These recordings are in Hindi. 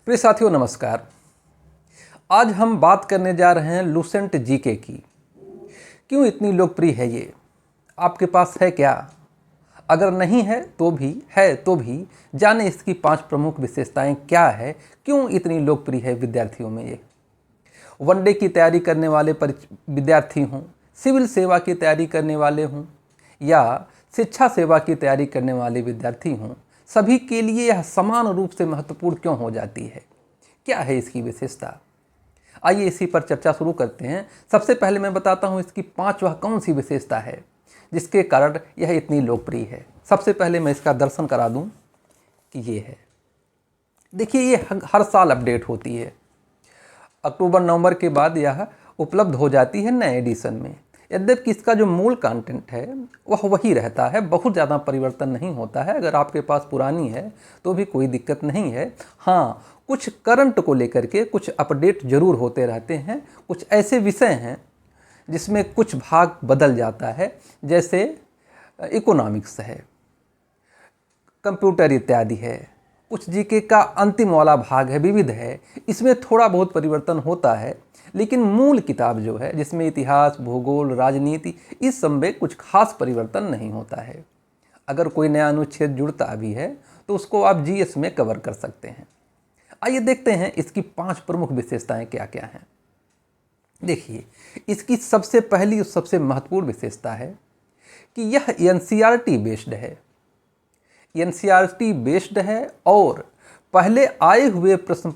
प्रिय साथियों नमस्कार। आज हम बात करने जा रहे हैं लुसेंट जीके की। क्यों इतनी लोकप्रिय है ये? आपके पास है क्या? अगर नहीं है तो भी जाने इसकी 5 प्रमुख विशेषताएं क्या है, क्यों इतनी लोकप्रिय है विद्यार्थियों में ये। वनडे की तैयारी करने वाले विद्यार्थी हों, सिविल सेवा की तैयारी करने वाले हों या शिक्षा सेवा की तैयारी करने वाले विद्यार्थी हों, सभी के लिए यह समान रूप से महत्वपूर्ण क्यों हो जाती है? क्या है इसकी विशेषता? आइए इसी पर चर्चा शुरू करते हैं। सबसे पहले मैं बताता हूँ इसकी 5 वह कौन सी विशेषता है जिसके कारण यह इतनी लोकप्रिय है। सबसे पहले मैं इसका दर्शन करा दूँ कि ये है। देखिए, ये हर साल अपडेट होती है। अक्टूबर नवंबर के बाद यह उपलब्ध हो जाती है नए एडिशन में। यद्यपि इसका जो मूल कंटेंट है वह वही रहता है, बहुत ज़्यादा परिवर्तन नहीं होता है। अगर आपके पास पुरानी है तो भी कोई दिक्कत नहीं है। हाँ, कुछ करंट को लेकर के कुछ अपडेट जरूर होते रहते हैं। कुछ ऐसे विषय हैं जिसमें कुछ भाग बदल जाता है, जैसे इकोनॉमिक्स है, कंप्यूटर इत्यादि है। कुछ जीके का अंतिम वाला भाग है, विविध है, इसमें थोड़ा बहुत परिवर्तन होता है। लेकिन मूल किताब जो है, जिसमें इतिहास, भूगोल, राजनीति, इस सब में कुछ खास परिवर्तन नहीं होता है। अगर कोई नया अनुच्छेद जुड़ता भी है तो उसको आप जीएस में कवर कर सकते हैं। आइए देखते हैं इसकी 5 प्रमुख विशेषताएं क्या क्या हैं। देखिए, इसकी सबसे पहली और सबसे महत्वपूर्ण विशेषता है कि यह एनसीईआरटी बेस्ड है। एनसीईआरटी बेस्ड है और पहले आए हुए प्रश्न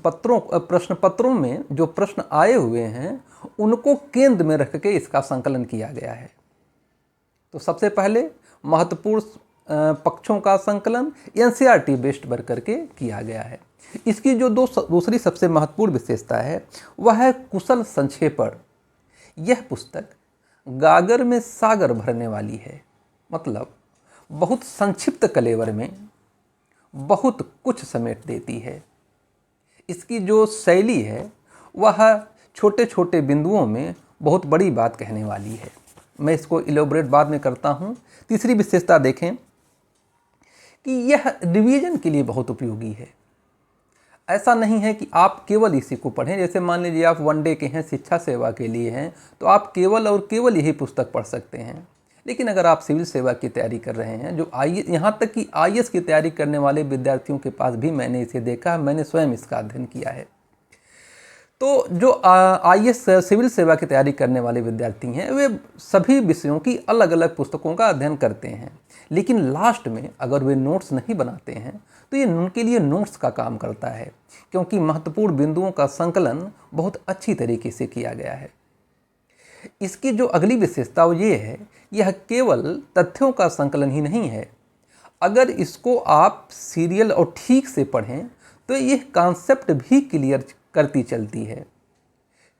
पत्रों में जो प्रश्न आए हुए हैं उनको केंद्र में रख के इसका संकलन किया गया है। तो सबसे पहले महत्वपूर्ण पक्षों का संकलन एनसीईआरटी बेस्ड पर करके किया गया है। इसकी जो दूसरी सबसे महत्वपूर्ण विशेषता है वह है कुशल संक्षेपण। यह पुस्तक गागर में सागर भरने वाली है, मतलब बहुत संक्षिप्त कलेवर में बहुत कुछ समेट देती है। इसकी जो शैली है वह छोटे छोटे बिंदुओं में बहुत बड़ी बात कहने वाली है। मैं इसको इलेबोरेट बाद में करता हूँ। तीसरी विशेषता देखें कि यह रिवीजन के लिए बहुत उपयोगी है। ऐसा नहीं है कि आप केवल इसी को पढ़ें। जैसे मान लीजिए आप वनडे के हैं, शिक्षा सेवा के लिए हैं, तो आप केवल और केवल यही पुस्तक पढ़ सकते हैं। लेकिन अगर आप सिविल सेवा की तैयारी कर रहे हैं, जो यहाँ तक कि आईएएस की तैयारी करने वाले विद्यार्थियों के पास भी मैंने इसे देखा, मैंने स्वयं इसका अध्ययन किया है। तो जो आईएएस सिविल सेवा की तैयारी करने वाले विद्यार्थी हैं वे सभी विषयों की अलग अलग पुस्तकों का अध्ययन करते हैं। लेकिन लास्ट में अगर वे नोट्स नहीं बनाते हैं तो ये उनके लिए नोट्स का काम करता है, क्योंकि महत्वपूर्ण बिंदुओं का संकलन बहुत अच्छी तरीके से किया गया है। इसकी जो अगली विशेषता वो ये है, यह केवल तथ्यों का संकलन ही नहीं है। अगर इसको आप सीरियल और ठीक से पढ़ें तो यह कॉन्सेप्ट भी क्लियर करती चलती है,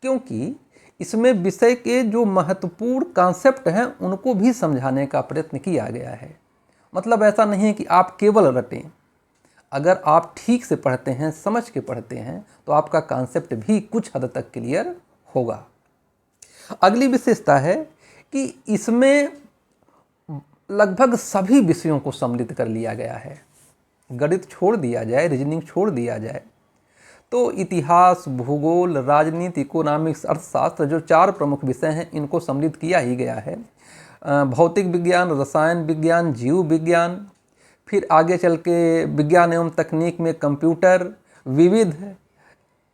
क्योंकि इसमें विषय के जो महत्वपूर्ण कॉन्सेप्ट हैं उनको भी समझाने का प्रयत्न किया गया है। मतलब ऐसा नहीं है कि आप केवल रटें। अगर आप ठीक से पढ़ते हैं, समझ के पढ़ते हैं, तो आपका कॉन्सेप्ट भी कुछ हद तक क्लियर होगा। अगली विशेषता है कि इसमें लगभग सभी विषयों को सम्मिलित कर लिया गया है। गणित छोड़ दिया जाए, रीजनिंग छोड़ दिया जाए, तो इतिहास, भूगोल, राजनीति, इकोनॉमिक्स, अर्थशास्त्र, जो 4 प्रमुख विषय हैं, इनको सम्मिलित किया ही गया है। भौतिक विज्ञान, रसायन विज्ञान, जीव विज्ञान, फिर आगे चल के विज्ञान एवं तकनीक में कंप्यूटर, विविध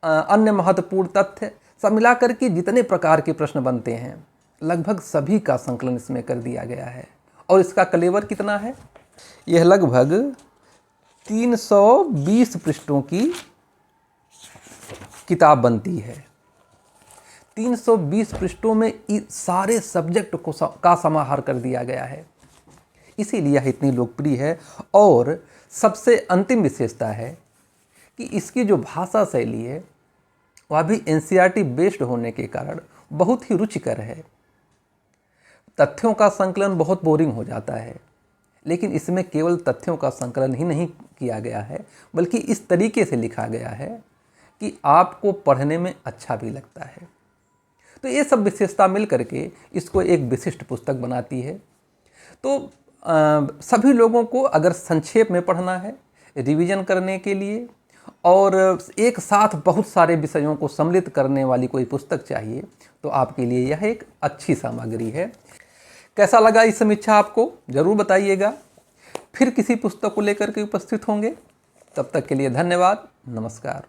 अन्य महत्वपूर्ण तथ्य, सब मिलाकर के जितने प्रकार के प्रश्न बनते हैं लगभग सभी का संकलन इसमें कर दिया गया है। और इसका कलेवर कितना है? यह लगभग 320 पृष्ठों की किताब बनती है। 320 पृष्ठों में सारे सब्जेक्ट का समाहार कर दिया गया है, इसीलिए यह इतनी लोकप्रिय है। और सबसे अंतिम विशेषता है कि इसकी जो भाषा शैली है वह भी एनसीईआरटी बेस्ड होने के कारण बहुत ही रुचिकर है। तथ्यों का संकलन बहुत बोरिंग हो जाता है, लेकिन इसमें केवल तथ्यों का संकलन ही नहीं किया गया है, बल्कि इस तरीके से लिखा गया है कि आपको पढ़ने में अच्छा भी लगता है। तो ये सब विशेषता मिल करके इसको एक विशिष्ट पुस्तक बनाती है। तो सभी लोगों को अगर संक्षेप में पढ़ना है, रिवीजन करने के लिए और एक साथ बहुत सारे विषयों को सम्मिलित करने वाली कोई पुस्तक चाहिए तो आपके लिए यह एक अच्छी सामग्री है। कैसा लगा इस समीक्षा आपको ज़रूर बताइएगा। फिर किसी पुस्तक को लेकर के उपस्थित होंगे, तब तक के लिए धन्यवाद, नमस्कार।